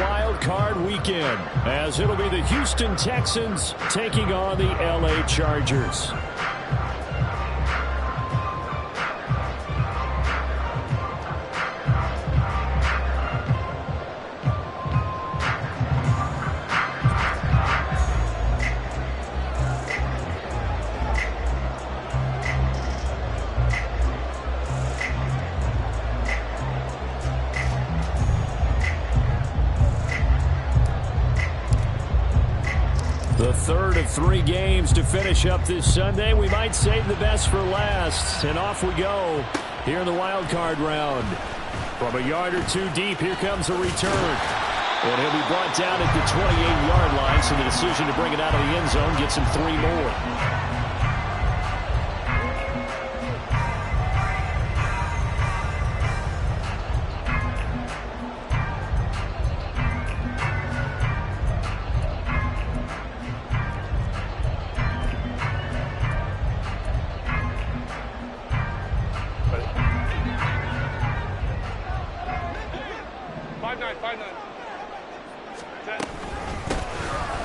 wild card weekend, as it'll be the Houston Texans taking on the LA Chargers. The third of 3 games to finish up this Sunday. We might save the best for last. And off we go here in the wild card round. From a yard or two deep, here comes a return. And he'll be brought down at the 28-yard line, so the decision to bring it out of the end zone gets him 3 more.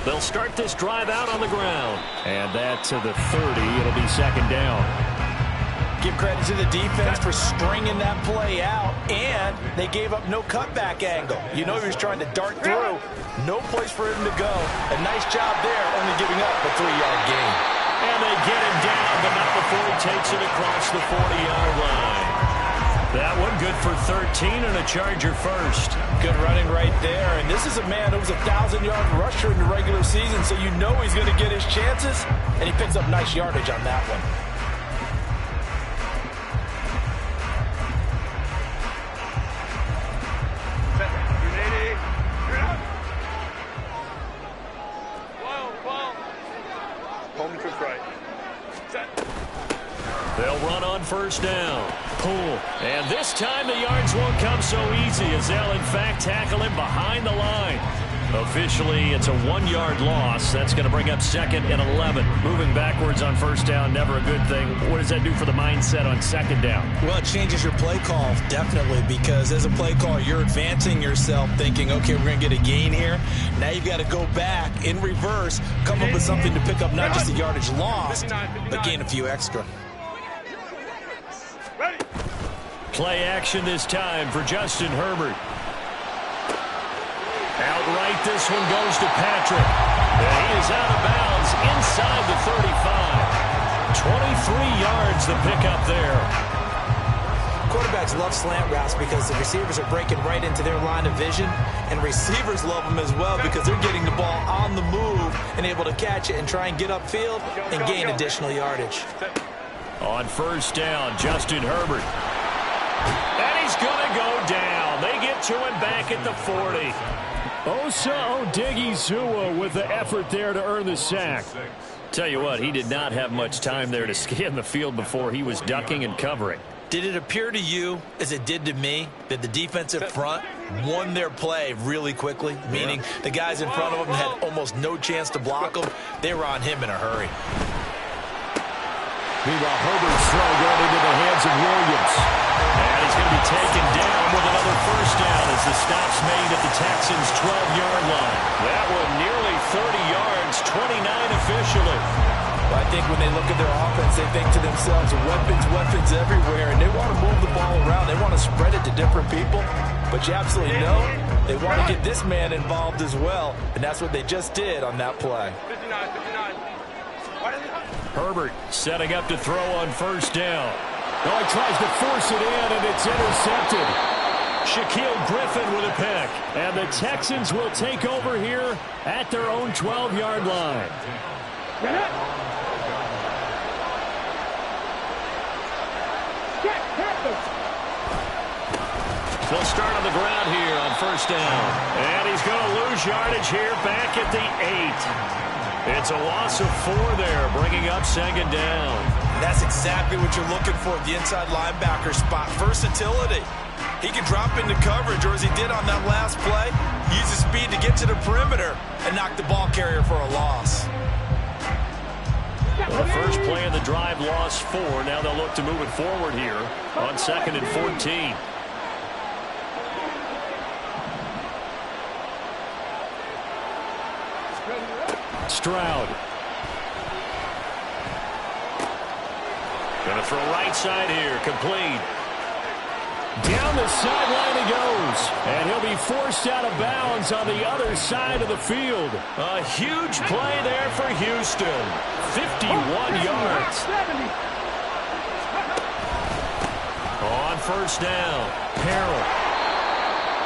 They'll start this drive out on the ground. And that to the 30. It'll be second down. Give credit to the defense for stringing that play out, and they gave up no cutback angle. You know he was trying to dart through. No place for him to go. A nice job there, only giving up a 3-yard gain. And they get him down, but not before he takes it across the 40-yard line. That one good for 13 and a Charger first. Good running right there. And this is a man who was a 1,000-yard rusher in the regular season, so you know he's going to get his chances. And he picks up nice yardage on that one. They'll run on first down. Pull. And this time the yards won't come so easy, as they'll in fact tackle him behind the line. Officially, it's a 1-yard loss. That's going to bring up second and 11. Moving backwards on first down, never a good thing. What does that do for the mindset on second down? Well, it changes your play call, definitely, because as a play caller, you're advancing yourself thinking, okay, we're going to get a gain here. Now you've got to go back in reverse, come up with something to pick up not just the yardage lost, but gain a few extra. Play action this time for Justin Herbert. Outright, this one goes to Patrick. And he is out of bounds inside the 35. 23 yards the pickup there. Quarterbacks love slant routes because the receivers are breaking right into their line of vision, and receivers love them as well because they're getting the ball on the move and able to catch it and try and get upfield and gain additional yardage. On first down, Justin Herbert. And he's going to go down. They get to him back at the 40. Osa Odighizuwa with the effort there to earn the sack. Tell you what, he did not have much time there to scan the field before he was ducking and covering. Did it appear to you, as it did to me, that the defensive front won their play really quickly? Meaning the guys in front of them had almost no chance to block them. They were on him in a hurry. Meanwhile, Herbert's throw going into the hands of Williams. And he's going to be taken down with another first down as the stop's made at the Texans' 12-yard line. That one nearly 30 yards, 29 officially. Well, I think when they look at their offense, they think to themselves, weapons everywhere, and they want to move the ball around. They want to spread it to different people. But you absolutely know they want to get this man involved as well, and that's what they just did on that play. Herbert setting up to throw on first down. Oh, he tries to force it in, and it's intercepted. Shaquille Griffin with a pick. And the Texans will take over here at their own 12-yard line. They'll start on the ground here on first down. And he's going to lose yardage here back at the 8. It's a loss of 4 there, bringing up second down. That's exactly what you're looking for, the inside linebacker spot. Versatility. He can drop into coverage, or as he did on that last play, use his speed to get to the perimeter and knock the ball carrier for a loss. Well, the first play of the drive lost 4. Now they'll look to move it forward here on second and 14. Stroud. Going to throw right side here. Complete. Down the sideline he goes. And he'll be forced out of bounds on the other side of the field. A huge play there for Houston. 51 yards. On first down, Harrell.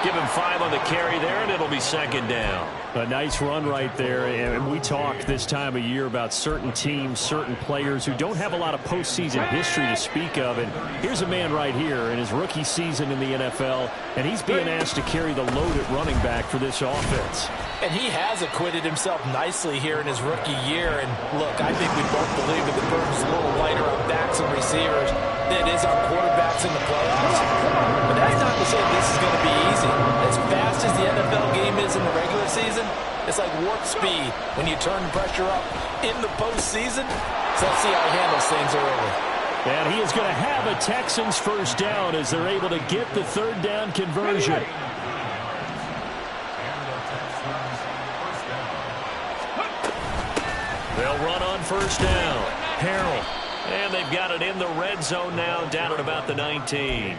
Give him 5 on the carry there, and it'll be second down. A nice run right there, and we talk this time of year about certain teams, certain players who don't have a lot of postseason history to speak of, and here's a man right here in his rookie season in the NFL, and he's being asked to carry the load at running back for this offense. And he has acquitted himself nicely here in his rookie year, and look, I think we both believe that the burden's a little lighter on backs and receivers than it is on quarterbacks in the playoffs. But that's not to say this is going to be easy. As fast as the NFL game is in the regular season, it's like warp speed when you turn the pressure up in the postseason. So let's see how he handles things early. And he is going to have a Texans first down as they're able to get the third down conversion. They'll run on first down. Harrell. And they've got it in the red zone now, down at about the 19.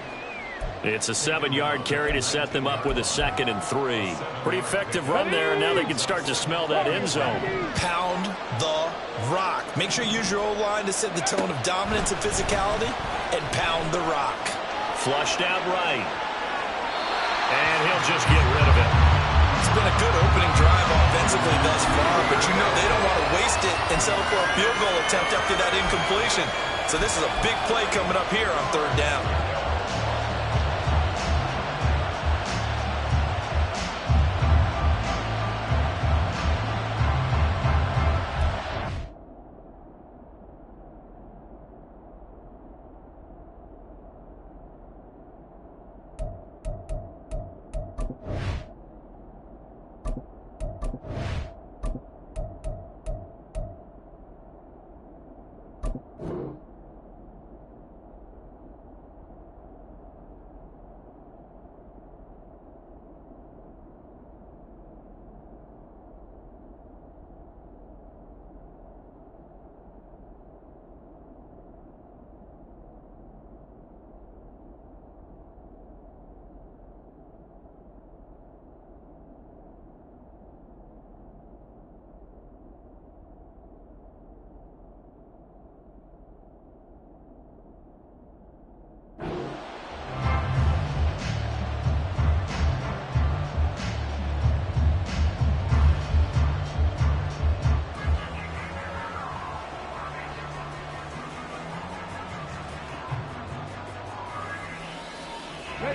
It's a 7-yard carry to set them up with a 2nd and 3. Pretty effective run there, and now they can start to smell that end zone. Pound the rock. Make sure you use your O-line to set the tone of dominance and physicality, and pound the rock. Flushed out right. And he'll just get rid of it. It's been a good opening drive offensively thus far, but you know they don't want to waste it and settle for a field goal attempt after that incompletion. So this is a big play coming up here on third down.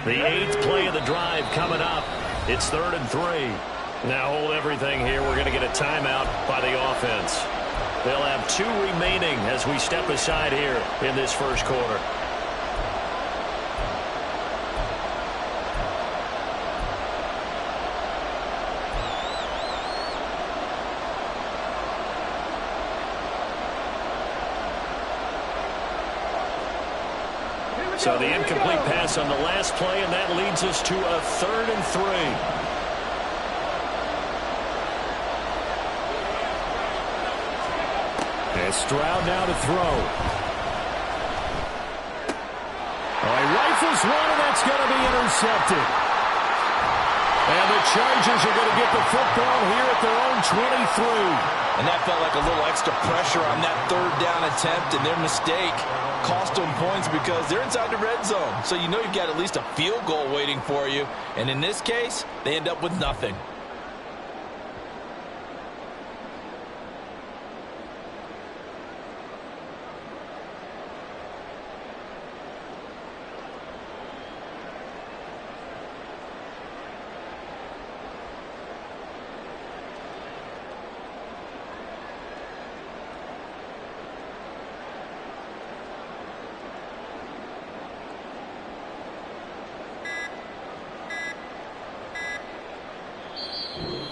The 8th play of the drive coming up. It's 3rd and 3. Now hold everything here. We're going to get a timeout by the offense. They'll have 2 remaining as we step aside here in this first quarter. So the incomplete pass on the last play, and that leads us to a 3rd and 3. And Stroud now to throw. Oh, he rifles one, and that's going to be intercepted. And the Chargers are going to get the football here at their own 23. And that felt like a little extra pressure on that third down attempt, and their mistake cost them points because they're inside the red zone. So you know you've got at least a field goal waiting for you. And in this case, they end up with nothing.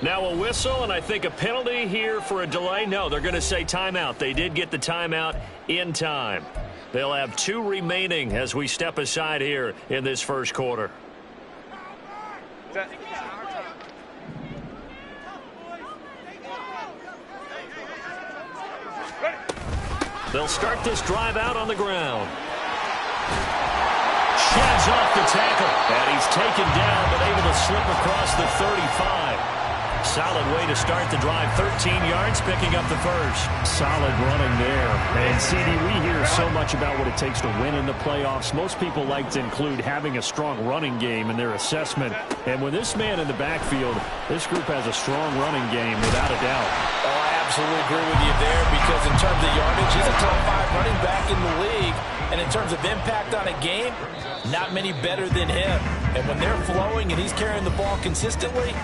Now a whistle, and I think a penalty here for a delay. No, they're going to say timeout. They did get the timeout in time. They'll have 2 remaining as we step aside here in this first quarter. They'll start this drive out on the ground. Sheds off the tackle. And he's taken down, but able to slip across the 35. Solid way to start the drive. 13 yards, picking up the first. Solid running there. And, CD, we hear so much about what it takes to win in the playoffs. Most people like to include having a strong running game in their assessment. And with this man in the backfield, this group has a strong running game, without a doubt. Oh, I absolutely agree with you there, because in terms of yardage, he's a top 5 running back in the league. And in terms of impact on a game, not many better than him. And when they're flowing and he's carrying the ball consistently,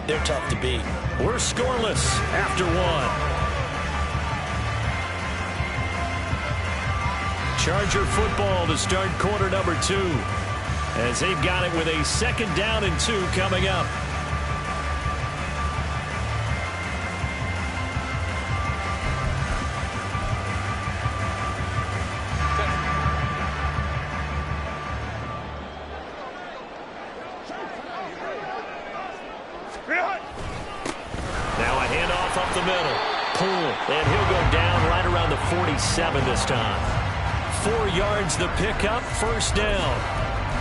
they're tough to beat. We're scoreless after 1. Charger football to start quarter number 2, as they've got it with a 2nd down and 2 coming up. And he'll go down right around the 47 this time. 4 yards the pickup, 1st down.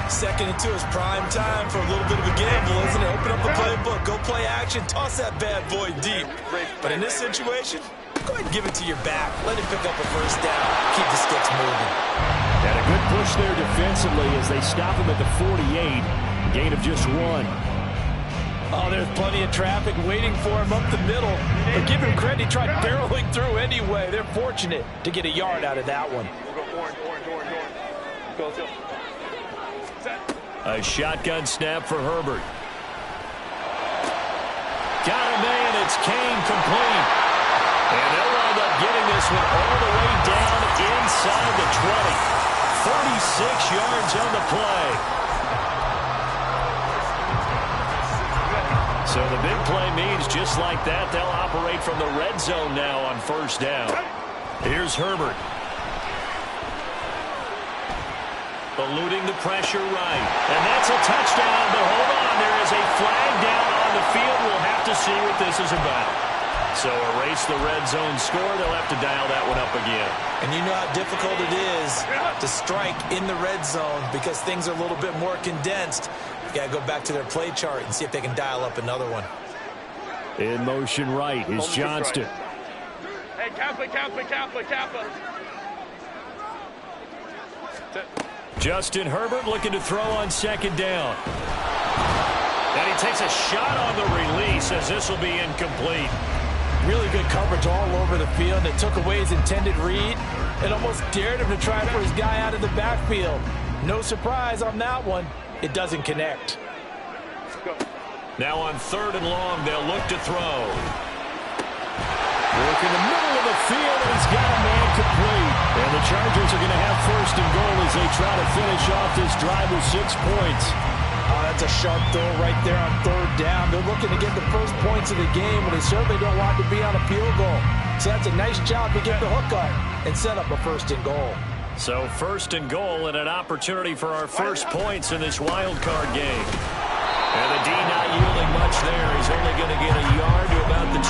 2nd and 2 is prime time for a little bit of a gamble, isn't it? Open up the playbook, go play action, toss that bad boy deep. But in this situation, go ahead and give it to your back. Let him pick up a 1st down. Keep the sticks moving. And a good push there defensively as they stop him at the 48. Gain of just 1. Oh, there's plenty of traffic waiting for him up the middle. But give him credit, he tried barreling through anyway. They're fortunate to get a yard out of that one. A shotgun snap for Herbert. Got a man, it's Kane, complete. And they'll wind up getting this one all the way down inside the 20. 36 yards on the play. So the big play means just like that, they'll operate from the red zone now on 1st down. Here's Herbert. Eluding the pressure right. And that's a touchdown, but hold on, there is a flag down on the field. We'll have to see what this is about. So erase the red zone score. They'll have to dial that one up again. And you know how difficult it is to strike in the red zone because things are a little bit more condensed. You got to go back to their play chart and see if they can dial up another one. In motion right is Johnston. Hey, Kappa. Justin Herbert looking to throw on 2nd down. And he takes a shot on the release as this will be incomplete. Really good coverage all over the field. It took away his intended read and almost dared him to try for his guy out of the backfield. No surprise on that one. It doesn't connect. Now on 3rd and long, they'll look to throw. Work in the middle of the field, and he's got a man complete. And the Chargers are going to have 1st and goal as they try to finish off this drive with 6 points. Oh, that's a sharp throw right there on 3rd down. They're looking to get the first points of the game, but they certainly don't want to be on a field goal. So that's a nice job to get the hook up and set up a 1st and goal. So 1st and goal and an opportunity for our first points in this wild card game. And the D not yielding much there. He's only going to get a yard to about the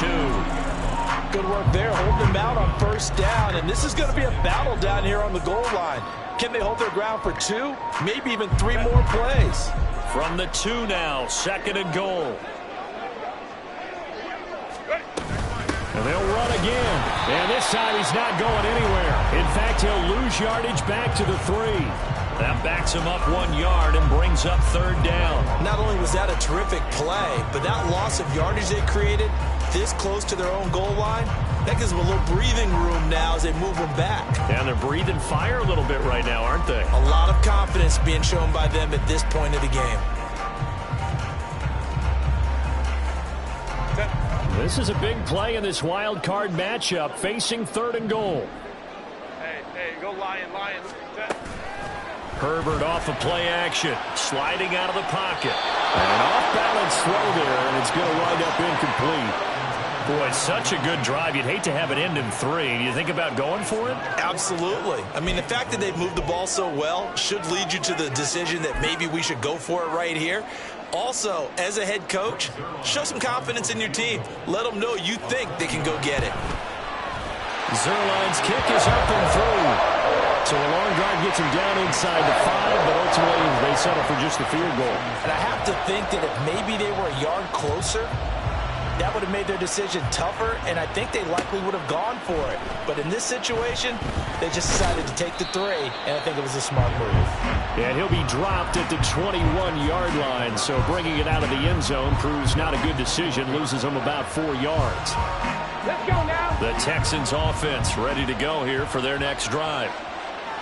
2. Good work there, holding them out on 1st down. And this is going to be a battle down here on the goal line. Can they hold their ground for 2? Maybe even 3 more plays. From the 2 now, 2nd and goal. And they'll run again. And this time he's not going anywhere. In fact, he'll lose yardage back to the 3. That backs him up 1 yard and brings up 3rd down. Not only was that a terrific play, but that loss of yardage they created this close to their own goal line, that gives them a little breathing room now as they move them back. And they're breathing fire a little bit right now, aren't they? A lot of confidence being shown by them at this point of the game. This is a big play in this wild card matchup, facing 3rd and goal. Hey, go Lion. Herbert off of play action, sliding out of the pocket. An off-balance throw there, and it's going to wind up incomplete. Boy, such a good drive. You'd hate to have it end in 3. Do you think about going for it? Absolutely. I mean, the fact that they've moved the ball so well should lead you to the decision that maybe we should go for it right here. Also, as a head coach, show some confidence in your team. Let them know you think they can go get it. Zuerlein's kick is up and through. So a long drive gets him down inside the 5, but ultimately they settle for just the field goal. And I have to think that if maybe they were a yard closer, that would have made their decision tougher, and I think they likely would have gone for it. But in this situation, they just decided to take the 3, and I think it was a smart move. And he'll be dropped at the 21-yard line, so bringing it out of the end zone proves not a good decision, loses them about 4 yards. Let's go now. The Texans offense ready to go here for their next drive.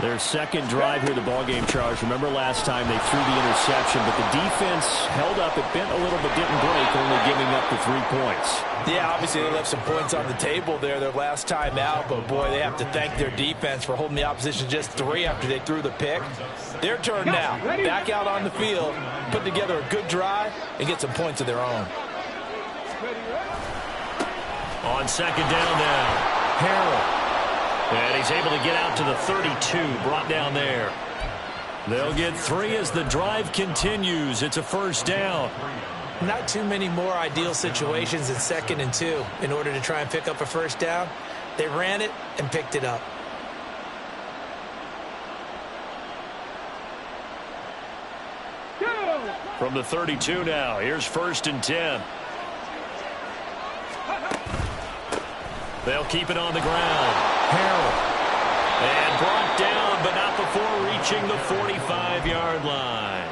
Their second drive here, the ballgame, Charles. Remember last time they threw the interception, but the defense held up. It bent a little but didn't break, only giving up the 3 points. Yeah, obviously they left some points on the table there their last time out, but boy, they have to thank their defense for holding the opposition just 3 after they threw the pick. Their turn now. Back out on the field, put together a good drive, and get some points of their own. On second down now, Harrell. And he's able to get out to the 32, brought down there. They'll get 3 as the drive continues. It's a first down. Not too many more ideal situations in 2nd and 2 in order to try and pick up a first down. They ran it and picked it up. From the 32 now, here's 1st and 10. They'll keep it on the ground. Harrell. And brought down, but not before reaching the 45-yard line.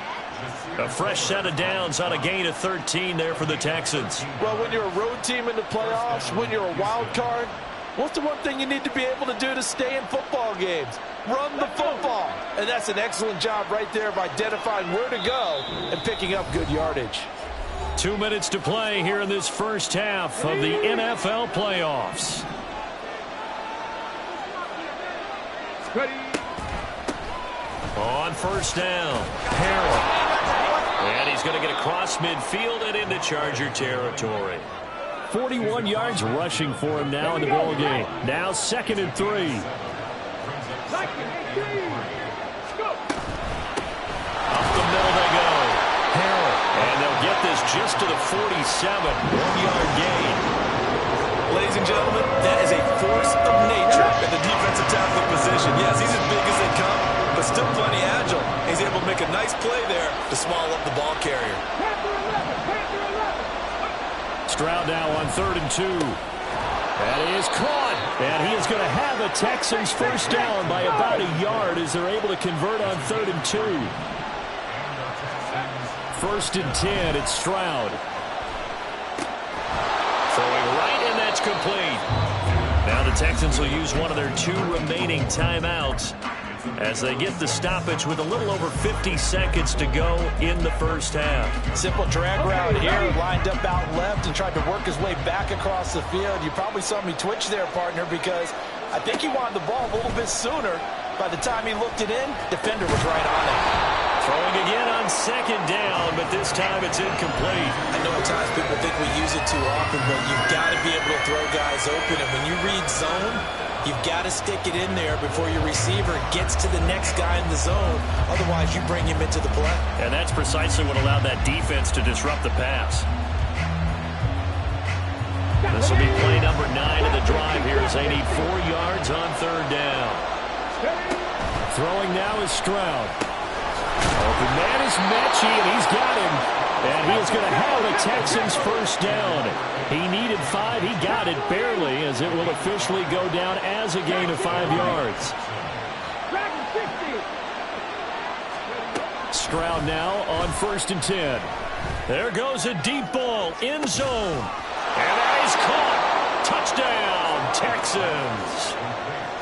A fresh set of downs on a gain of 13 there for the Texans. Well, when you're a road team in the playoffs, when you're a wild card, what's the one thing you need to be able to do to stay in football games? Run the football. And that's an excellent job right there of identifying where to go and picking up good yardage. 2 minutes to play here in this first half of the NFL playoffs. On first down, Harrell. And he's going to get across midfield and into Charger territory. 41 yards rushing for him now in the ball game. Now 2nd and 3. Up the middle they go. Harrell. And they'll get this just to the 47. 1-yard gain. Ladies and gentlemen, that is a force of nature at the defensive tackle position. Yes, he's as big as they come, but still plenty agile. He's able to make a nice play there to swallow up the ball carrier. Stroud now on 3rd and 2. That is caught. And he is going to have a Texans first down by about a yard as they're able to convert on 3rd and 2. 1st and 10, it's Stroud. Throwing right, and that's complete. Now the Texans will use one of their 2 remaining timeouts as they get the stoppage with a little over 50 seconds to go in the first half. Simple drag route here, lined up out left and tried to work his way back across the field. You probably saw me twitch there, partner, because I think he wanted the ball a little bit sooner. By the time he looked it in, defender was right on it. Throwing again on 2nd down, but this time it's incomplete. I know at times people think we use it too often, but you've got to be able to throw guys open. And when you read zone, you've got to stick it in there before your receiver gets to the next guy in the zone. Otherwise, you bring him into the play. And that's precisely what allowed that defense to disrupt the pass. This will be play number 9 of the drive here as they need 4 yards on 3rd down. Throwing now is Stroud. Open man is Mechie, and he's got him. And he is going to have the Texans first down. He needed 5. He got it barely, as it will officially go down as a gain of 5 yards. Stroud now on 1st and 10. There goes a deep ball, end zone. And that is caught. Touchdown, Texans.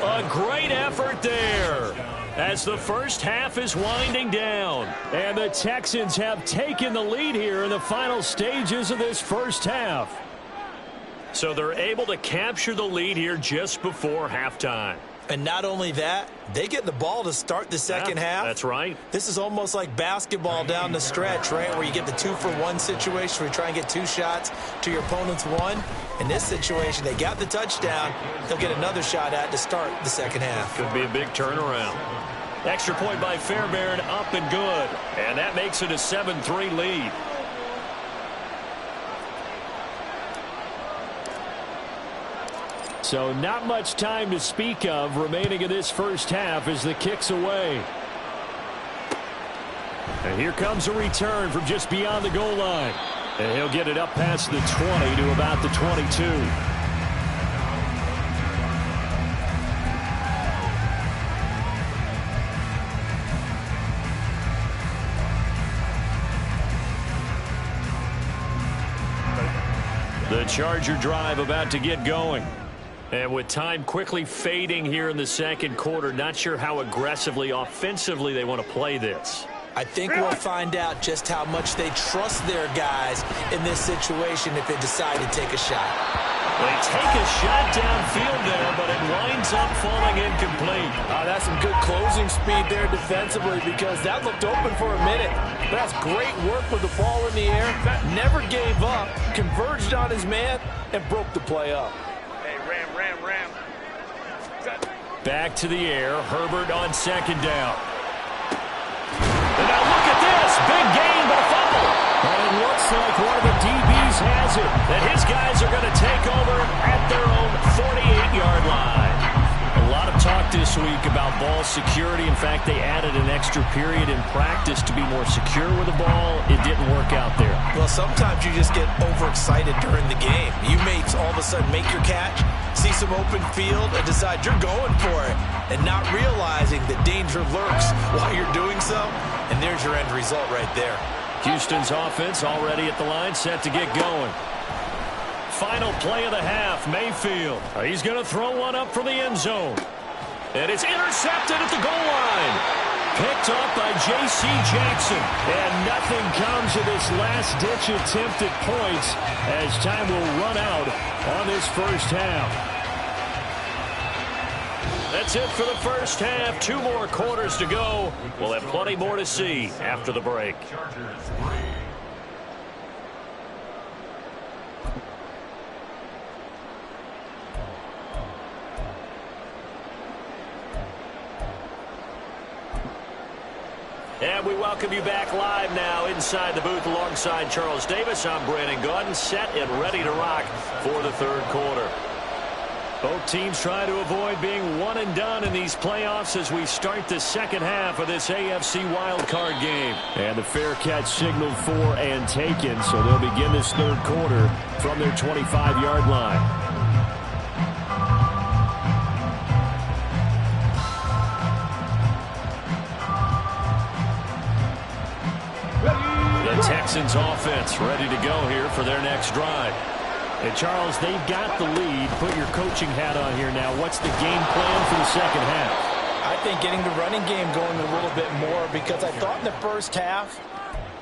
A great effort there as the first half is winding down. And the Texans have taken the lead here in the final stages of this first half. So they're able to capture the lead here just before halftime. And not only that, they get the ball to start the second half. That's right. This is almost like basketball down the stretch, right, where you get the 2-for-1 situation where you try and get 2 shots to your opponent's 1. In this situation, they got the touchdown. They'll get another shot at to start the second half. Could be a big turnaround. Extra point by Fairbairn, up and good. And that makes it a 7-3 lead. So not much time to speak of remaining in this first half as the kick's away. And here comes a return from just beyond the goal line. And he'll get it up past the 20 to about the 22. The Charger drive about to get going. And with time quickly fading here in the second quarter, not sure how aggressively, offensively they want to play this. I think we'll find out just how much they trust their guys in this situation if they decide to take a shot. They take a shot downfield there, but it winds up falling incomplete. That's some good closing speed there defensively because that looked open for a minute. But that's great work with the ball in the air. Never gave up, converged on his man, and broke the play up. Hey, ram. Back to the air. Herbert on second down. And now look at this. Big gain, but a fumble. And it looks like one of the DBs has it. And his guys are going to take over at their own 48-yard line. A lot of talk this week about ball security. In fact, they added an extra period in practice to be more secure with the ball. It didn't work out there. Well, sometimes you just get overexcited during the game. You may all of a sudden make your catch, see some open field, and decide you're going for it, and not realizing that danger lurks while you're doing so, and there's your end result right there. Houston's offense already at the line, set to get going. Final play of the half, Mayfield. He's going to throw one up from the end zone. And it's intercepted at the goal line. Picked up by J.C. Jackson. And nothing comes of this last-ditch attempt at points as time will run out on this first half. That's it for the first half. 2 more quarters to go. We'll have plenty more to see after the break. And we welcome you back live now inside the booth alongside Charles Davis. I'm Brandon Gaudin, set and ready to rock for the third quarter. Both teams try to avoid being one and done in these playoffs as we start the second half of this AFC wildcard game. And the fair catch signaled for and taken, so they'll begin this third quarter from their 25-yard line. The Texans offense ready to go here for their next drive. And Charles, they've got the lead. Put your coaching hat on here now. What's the game plan for the second half? I think getting the running game going a little bit more because I thought in the first half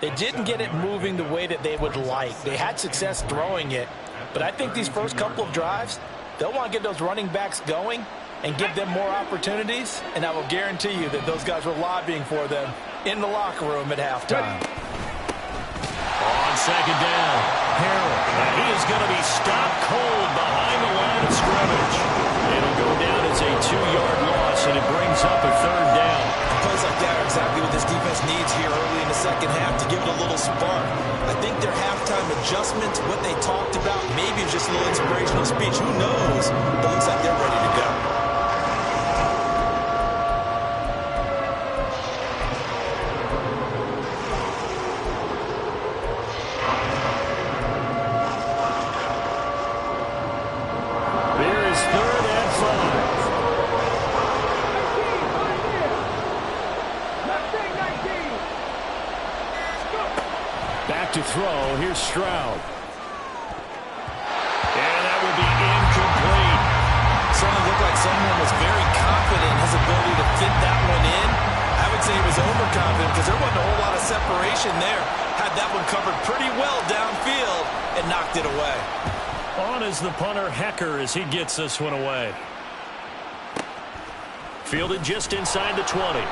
they didn't get it moving the way that they would like. They had success throwing it, but I think these first couple of drives, they'll want to get those running backs going and give them more opportunities, and I will guarantee you that those guys were lobbying for them in the locker room at halftime. On second down, Harrell. And he is going to be stopped cold behind the line of scrimmage. It'll go down as a 2-yard loss, and it brings up a third down. Plays like that are exactly what this defense needs here early in the second half to give it a little spark. I think their halftime adjustments, what they talked about, maybe just a little inspirational speech. Who knows? But it looks like they're ready to go. To throw, here's Stroud. And that will be incomplete. Certainly looked like someone was very confident in his ability to fit that one in. I would say he was overconfident because there wasn't a whole lot of separation there. Had that one covered pretty well downfield and knocked it away. On is the punter, Hecker, as he gets this one away. Fielded just inside the 20.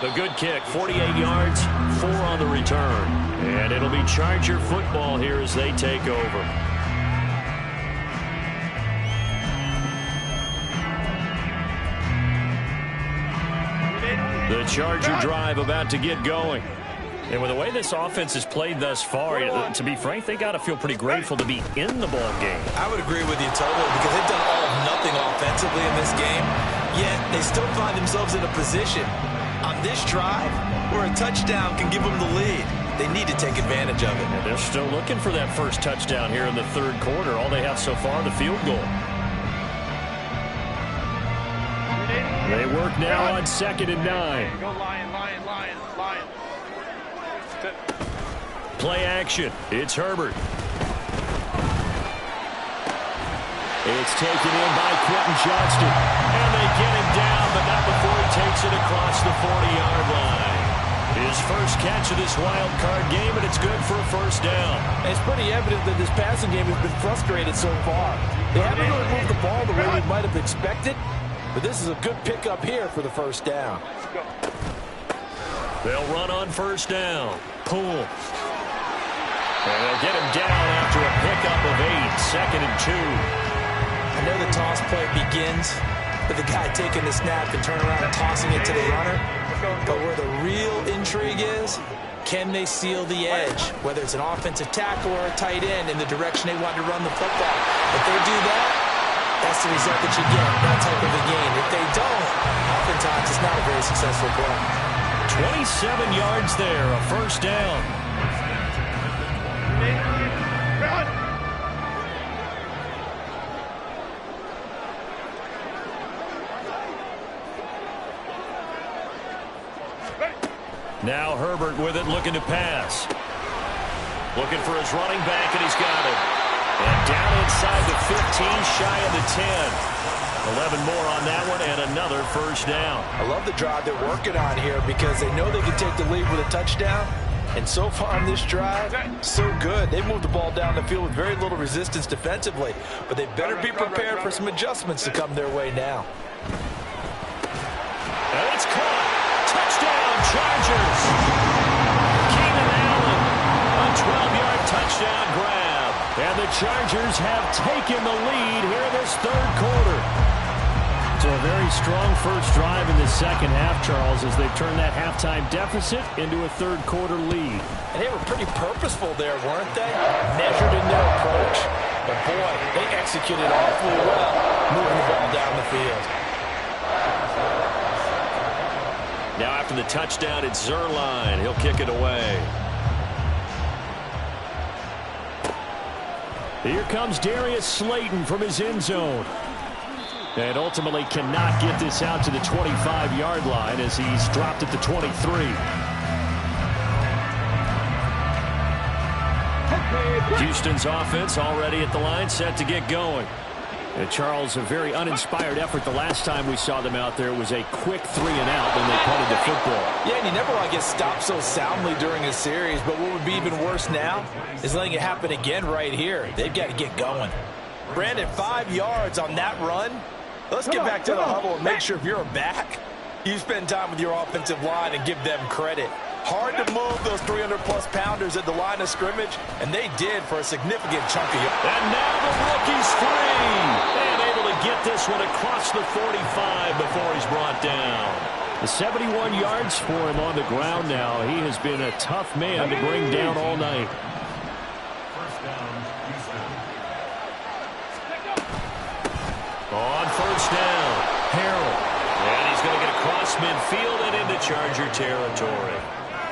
The good kick, 48 yards, 4 on the return. And it'll be Charger football here as they take over. The Charger drive about to get going. And with the way this offense has played thus far, to be frank, they got to feel pretty grateful to be in the ball game. I would agree with you totally because they've done all of nothing offensively in this game, yet they still find themselves in a position on this drive where a touchdown can give them the lead. They need to take advantage of it. And they're still looking for that first touchdown here in the third quarter. All they have so far, the field goal. They work now on 2nd and 9. Go Lion, Lion, Lion, Lion. Play action. It's Herbert. It's taken in by Quentin Johnston. And they get him down, but not before he takes it across the 40-yard line. His first catch of this wild card game, and it's good for a first down. And it's pretty evident that this passing game has been frustrated so far. They haven't really moved the ball the way we might have expected, but this is a good pickup here for the first down. They'll run on first down. Poole. And they'll get him down after a pickup of 8. 2nd and 2. I know the toss play begins with the guy taking the snap and turning around and tossing it to the runner. But where the real intrigue is, can they seal the edge, whether it's an offensive tackle or a tight end in the direction they want to run the football. If they do that, that's the result that you get, that type of a game. If they don't, oftentimes it's not a very successful play. 27 yards there, a first down. Now Herbert with it, looking to pass. Looking for his running back, and he's got it. And down inside the 15, shy of the 10. 11 more on that one, and another first down. I love the drive they're working on here because they know they can take the lead with a touchdown. And so far on this drive, so good. They moved the ball down the field with very little resistance defensively. But they better be prepared for some adjustments to come their way now. And it's caught. Touchdown, Chargers. Keenan Allen, a 12-yard touchdown grab. And the Chargers have taken the lead here in this third quarter. So a very strong first drive in the second half, Charles, as they've turned that halftime deficit into a third quarter lead. And they were pretty purposeful there, weren't they? Measured in their approach. But boy, they executed awfully well, moving the ball down the field. Now after the touchdown, it's Zuerlein. He'll kick it away. Here comes Darius Slayton from his end zone. And ultimately cannot get this out to the 25-yard line as he's dropped at the 23. Houston's offense already at the line, set to get going. And Charles, a very uninspired effort the last time we saw them out there. It was a quick 3-and-out when they punted the football. Yeah, and you never want to get stopped so soundly during a series, but what would be even worse now is letting it happen again right here. They've got to get going. Brandon, 5 yards on that run. Let's get back to the huddle and make sure if you're a back, you spend time with your offensive line and give them credit. Hard to move those 300-plus pounders at the line of scrimmage, and they did for a significant chunk of it. And now the rookie's free. And able to get this one across the 45 before he's brought down. The 71 yards for him on the ground now. He has been a tough man to bring down all night. On first down, Harrell. And he's going to get across midfield and into Charger territory.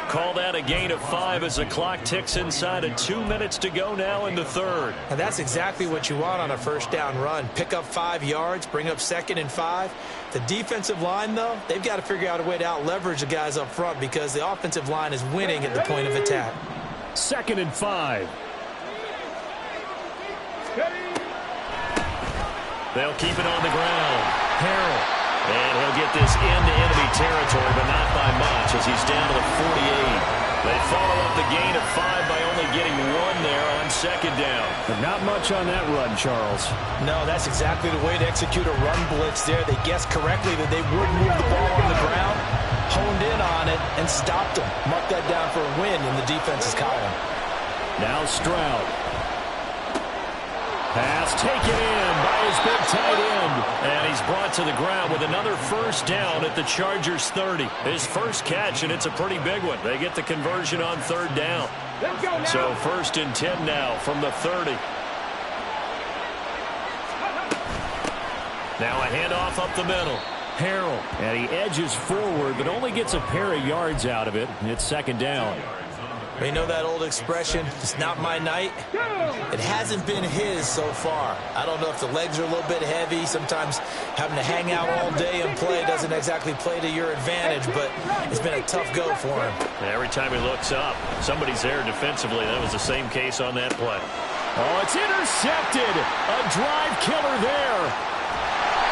Call that a gain of 5 as the clock ticks inside of 2 minutes to go now in the third. And that's exactly what you want on a first down run. Pick up 5 yards, bring up 2nd and 5. The defensive line, though, they've got to figure out a way to out-leverage the guys up front because the offensive line is winning at the point of attack. 2nd and 5. They'll keep it on the ground. Harrell. And he'll get this into enemy territory, but not by much as he's down to the 48. They follow up the gain of 5 by only getting 1 there on second down. But not much on that run, Charles. No, that's exactly the way to execute a run blitz there. They guessed correctly that they would move the ball on the ground, honed in on it, and stopped them. Mark that down for a win in the defense's column. Now Stroud. Pass taken in by by his big tight end. And he's brought to the ground with another first down at the Chargers' 30. His first catch, and it's a pretty big one. They get the conversion on third down. So 1st and 10 now from the 30. Now a handoff up the middle. Harrell, and he edges forward, but only gets a pair of yards out of it. It's 2nd down. You know that old expression, it's not my night? It hasn't been his so far. I don't know if the legs are a little bit heavy. Sometimes having to hang out all day and play doesn't exactly play to your advantage, but it's been a tough go for him. Every time he looks up, somebody's there defensively. That was the same case on that play. Oh, it's intercepted. A drive killer there.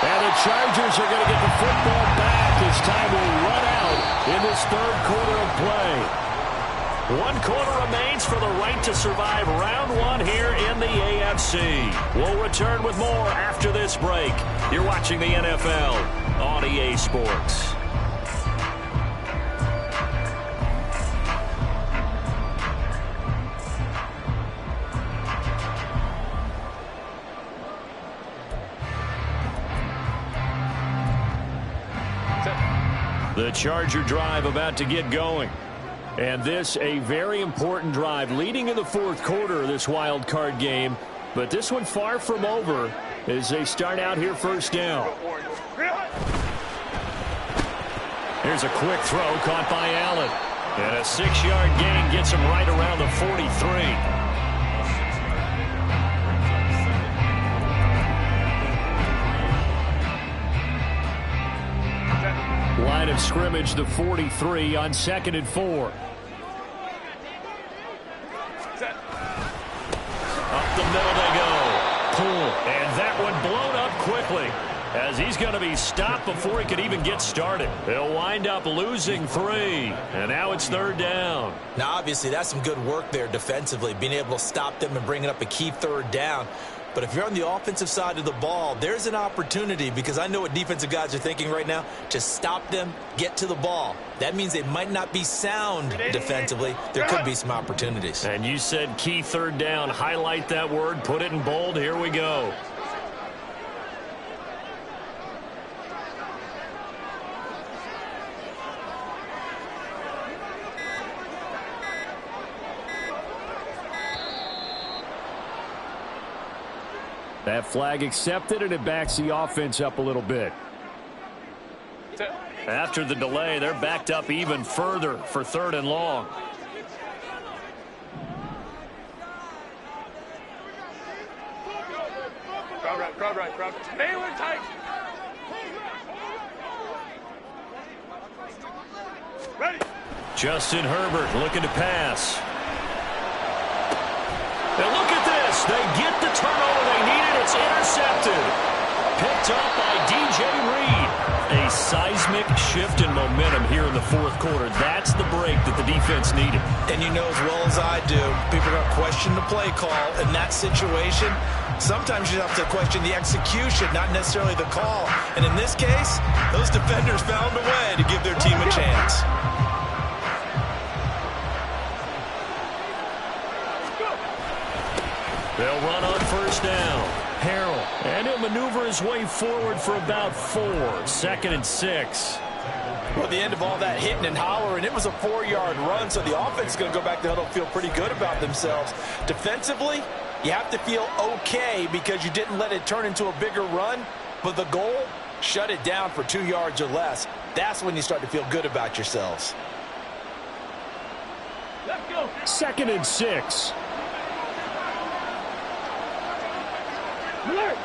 And the Chargers are going to get the football back as time will run out in this 3rd quarter of play. 1 quarter remains for the right to survive round 1 here in the AFC. We'll return with more after this break. You're watching the NFL on EA Sports. The Charger drive about to get going. And this a very important drive leading in the 4th quarter of this wild card game. But this one far from over as they start out here 1st down. Here's a quick throw caught by Allen. And a 6-yard gain gets him right around the 43. Line of scrimmage, the 43 on 2nd and 4. Up the middle they go. Pull. And that one blown up quickly as he's going to be stopped before he could even get started. They'll wind up losing 3. And now it's 3rd down. Now, obviously, that's some good work there defensively, being able to stop them and bringing up a key 3rd down. But if you're on the offensive side of the ball, there's an opportunity, because I know what defensive guys are thinking right now, to stop them, get to the ball. That means they might not be sound defensively. There could be some opportunities. And you said key 3rd down. Highlight that word. Put it in bold. Here we go. That flag accepted, and it backs the offense up a little bit. After the delay, they're backed up even further for 3rd and long. Crowd right. Stay with tight. Ready. Justin Herbert looking to pass. Now look at this. They get the turnover they needed. It's intercepted. Picked up by DJ Reed. A seismic shift in momentum here in the 4th quarter. That's the break that the defense needed. And you know as well as I do, people are going to question the play call in that situation. Sometimes you have to question the execution, not necessarily the call. And in this case, those defenders found a way to give their team a chance. They'll run on 1st down. Harrell, and he'll maneuver his way forward for about 4. 2nd and 6. Well, at the end of all that hitting and hollering, it was a 4-yard run, so the offense is going to go back to huddle, feel pretty good about themselves. Defensively, you have to feel okay because you didn't let it turn into a bigger run, but the goal, shut it down for 2 yards or less. That's when you start to feel good about yourselves. Let's go. 2nd and 6. Alert!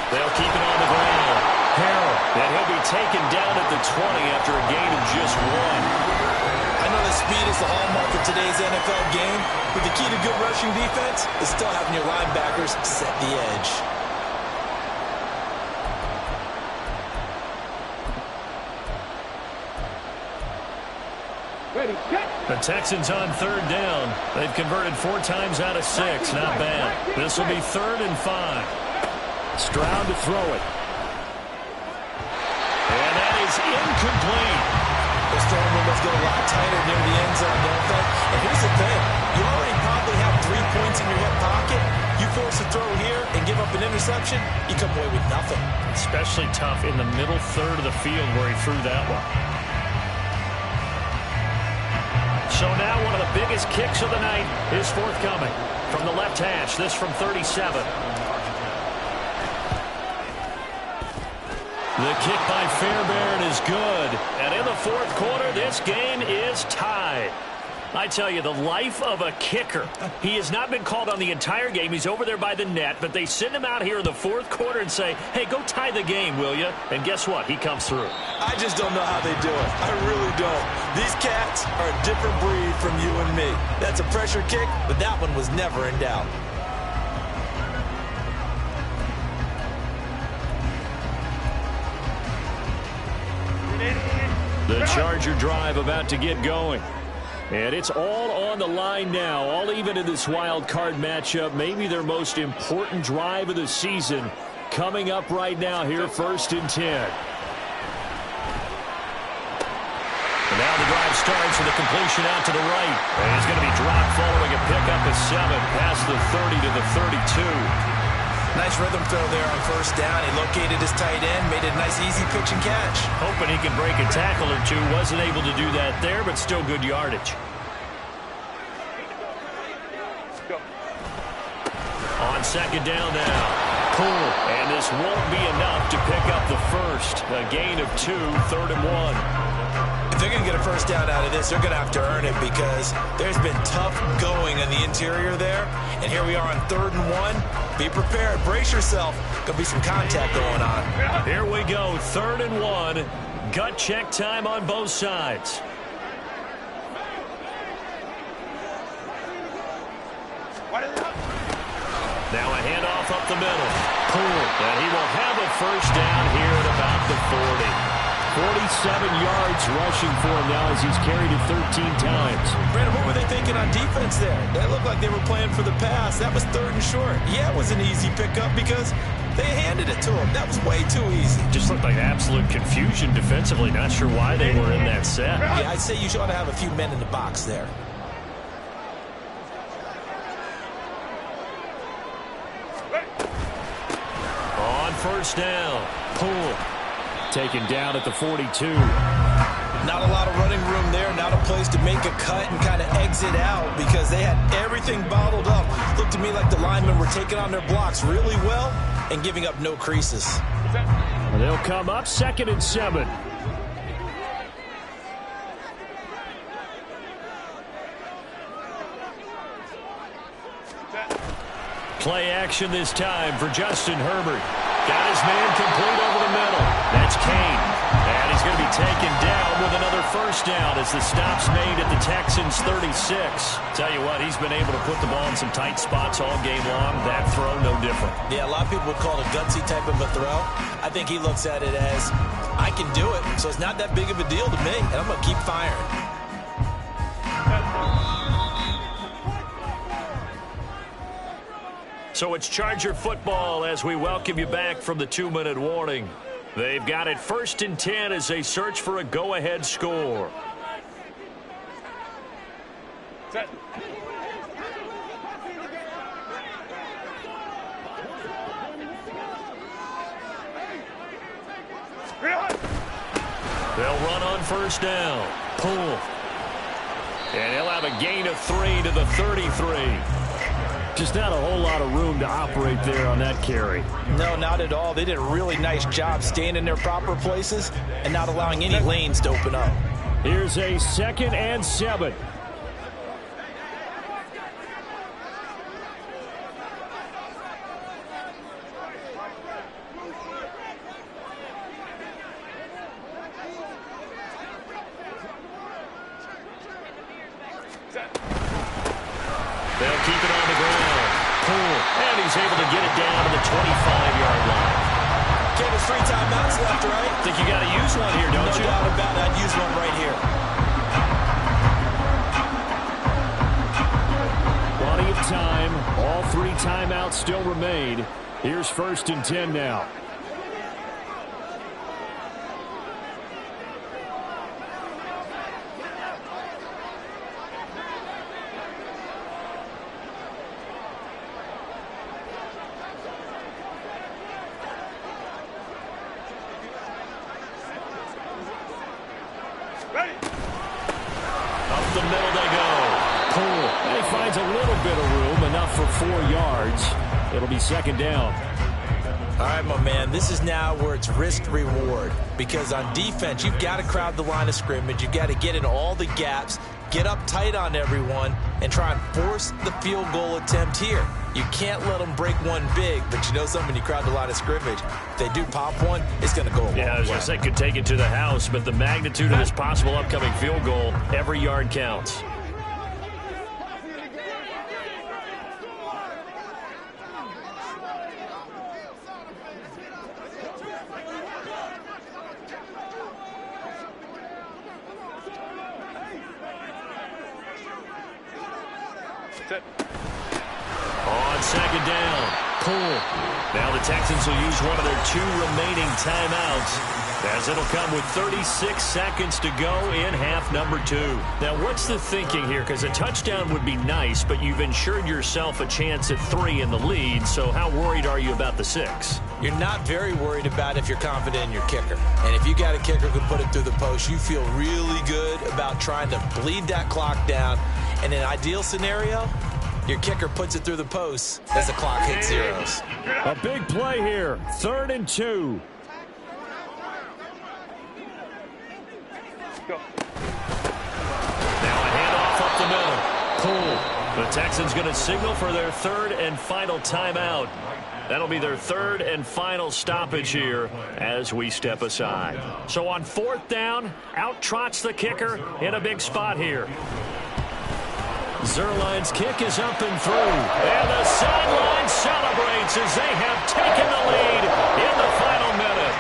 They'll keep it on the ground. Harrell, and he'll be taken down at the 20 after a gain of just 1. I know that speed is the hallmark of today's NFL game, but the key to good rushing defense is still having your linebackers set the edge. Ready, set. The Texans on 3rd down. They've converted 4 times out of 6. Not bad. This will be 3rd and 5. Stroud to throw it. And that is incomplete. Those throwing windows get a lot tighter near the end zone, don't they? And here's the thing. You already probably have 3 points in your hip pocket. You forced to throw here and give up an interception, you come away with nothing. Especially tough in the middle third of the field where he threw that one. So now one of the biggest kicks of the night is forthcoming. From the left hash, this from 37. The kick by Fairbairn is good. And in the fourth quarter, this game is tied. I tell you, the life of a kicker. He has not been called on the entire game. He's over there by the net, but they send him out here in the fourth quarter and say, hey, go tie the game, will you? And guess what? He comes through. I just don't know how they do it. I really don't. These cats are a different breed from you and me. That's a pressure kick, but that one was never in doubt. The Charger drive about to get going. And it's all on the line now, all even in this wild card matchup. Maybe their most important drive of the season coming up right now here, 1st and 10. And now the drive starts with a completion out to the right. And he's going to be dropped following a pickup of 7 past the 30 to the 32. Nice rhythm throw there on 1st down. He located his tight end, made it a nice easy pitch and catch. Hoping he can break a tackle or two. Wasn't able to do that there, but still good yardage. On 2nd down now. Pull. And this won't be enough to pick up the first. A gain of 2, 3rd and 1. If they're going to get a 1st down out of this, they're going to have to earn it because there's been tough going on the interior there. And here we are on 3rd and 1. Be prepared. Brace yourself. Going to be some contact going on. Here we go. 3rd and 1. Gut check time on both sides. Now a handoff up the middle. Poole. And he will have a 1st down here at about the 40. 47 yards rushing for him now as he's carried it 13 times. Brandon, what were they thinking on defense there? That looked like they were playing for the pass. That was 3rd and short. Yeah, it was an easy pickup because they handed it to him. That was way too easy. Just looked like absolute confusion defensively. Not sure why they were in that set. Yeah, I'd say you ought to have a few men in the box there. On 1st down, Poole. Taken down at the 42. Not a lot of running room there. Not a place to make a cut and kind of exit out because they had everything bottled up. Looked to me like the linemen were taking on their blocks really well and giving up no creases. They'll come up 2nd and 7. Play action this time for Justin Herbert. Got his man complete over the middle. That's Kane. And he's going to be taken down with another 1st down as the stop's made at the Texans' 36. Tell you what, he's been able to put the ball in some tight spots all game long. That throw, no different. Yeah, a lot of people would call it a gutsy type of a throw. I think he looks at it as, I can do it, so it's not that big of a deal to me, and I'm going to keep firing. So it's Charger football as we welcome you back from the 2-minute warning. They've got it 1st and 10 as they search for a go-ahead score. Set. They'll run on 1st down. Pull. And he'll have a gain of 3 to the 33. Just not a whole lot of room to operate there on that carry. No, not at all. They did a really nice job staying in their proper places and not allowing any lanes to open up. Here's a 2nd and 7. They'll keep it on the ground. Poole. And he's able to get it down to the 25-yard line. Okay, there's 3 timeouts left, right? Think you got to use one here, don't you? No doubt about it. I'd use one right here. Plenty of time. All 3 timeouts still remain. Here's 1st and 10 now. finds a little bit of room, enough for 4 yards. It'll be second down. All right, my man, this is now where it's risk-reward. Because on defense, you've got to crowd the line of scrimmage. You've got to get in all the gaps, get up tight on everyone, and try and force the field goal attempt here. You can't let them break one big, but you know something, when you crowd the line of scrimmage, if they do pop one, it's going to go a long way. Yeah, I was going to say, could take it to the house, but the magnitude of this possible upcoming field goal, every yard counts. On second down, Cole. Now the Texans will use one of their 2 remaining timeouts, as it'll come with 36 seconds to go in half number 2. Now, what's the thinking here? Because a touchdown would be nice, but you've ensured yourself a chance at 3 in the lead, so how worried are you about the 6? You're not very worried about if you're confident in your kicker. And if you got a kicker who can put it through the post, you feel really good about trying to bleed that clock down. In an ideal scenario, your kicker puts it through the post as the clock hits zeros. A big play here, 3rd and 2. Go. Now a handoff up the middle. Cool. The Texans going to signal for their 3rd and final timeout. That'll be their 3rd and final stoppage here as we step aside. So on 4th down, out trots the kicker in a big spot here. Zuerlein's kick is up and through. And the sideline celebrates as they have taken the lead in the final minute.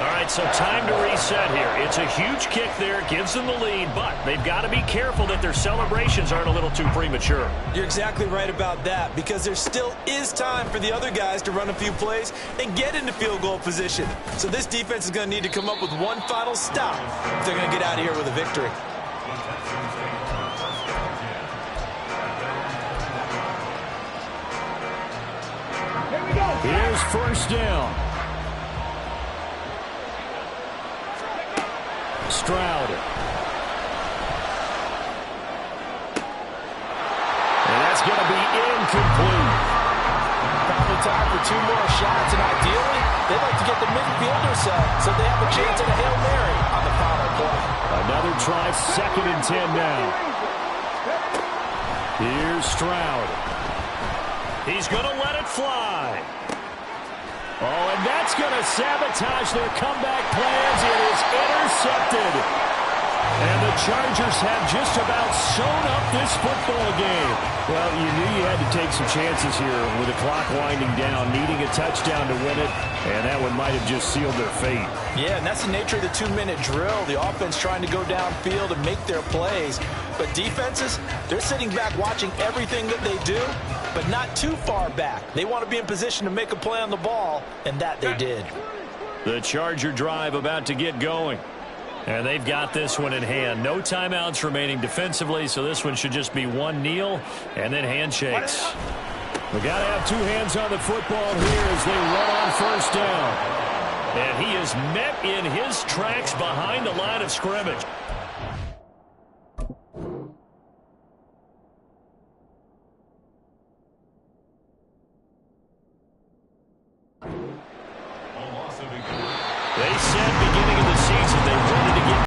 All right, so time to reset here. It's a huge kick there, gives them the lead, but they've got to be careful that their celebrations aren't a little too premature. You're exactly right about that, because there still is time for the other guys to run a few plays and get into field goal position. So this defense is going to need to come up with one final stop if they're going to get out of here with a victory. Here's first down. Stroud. And that's going to be incomplete. Probably time for 2 more shots, and ideally, they'd like to get the midfielder set so they have a chance at a Hail Mary on the final play. Another try, 2nd and 10 now. Here's Stroud. He's going to let it fly. Oh, and that's going to sabotage their comeback plans. It is intercepted. And the Chargers have just about sewn up this football game. Well, you knew you had to take some chances here with the clock winding down, needing a touchdown to win it, and that one might have just sealed their fate. Yeah, and that's the nature of the 2-minute drill. The offense trying to go downfield and make their plays. But defenses, they're sitting back watching everything that they do, but not too far back. They want to be in position to make a play on the ball, and that they did. The Charger drive about to get going. And they've got this one in hand. No timeouts remaining defensively, so this one should just be one kneel and then handshakes. We got to have 2 hands on the football here as they run on first down. And he is met in his tracks behind the line of scrimmage. They said begin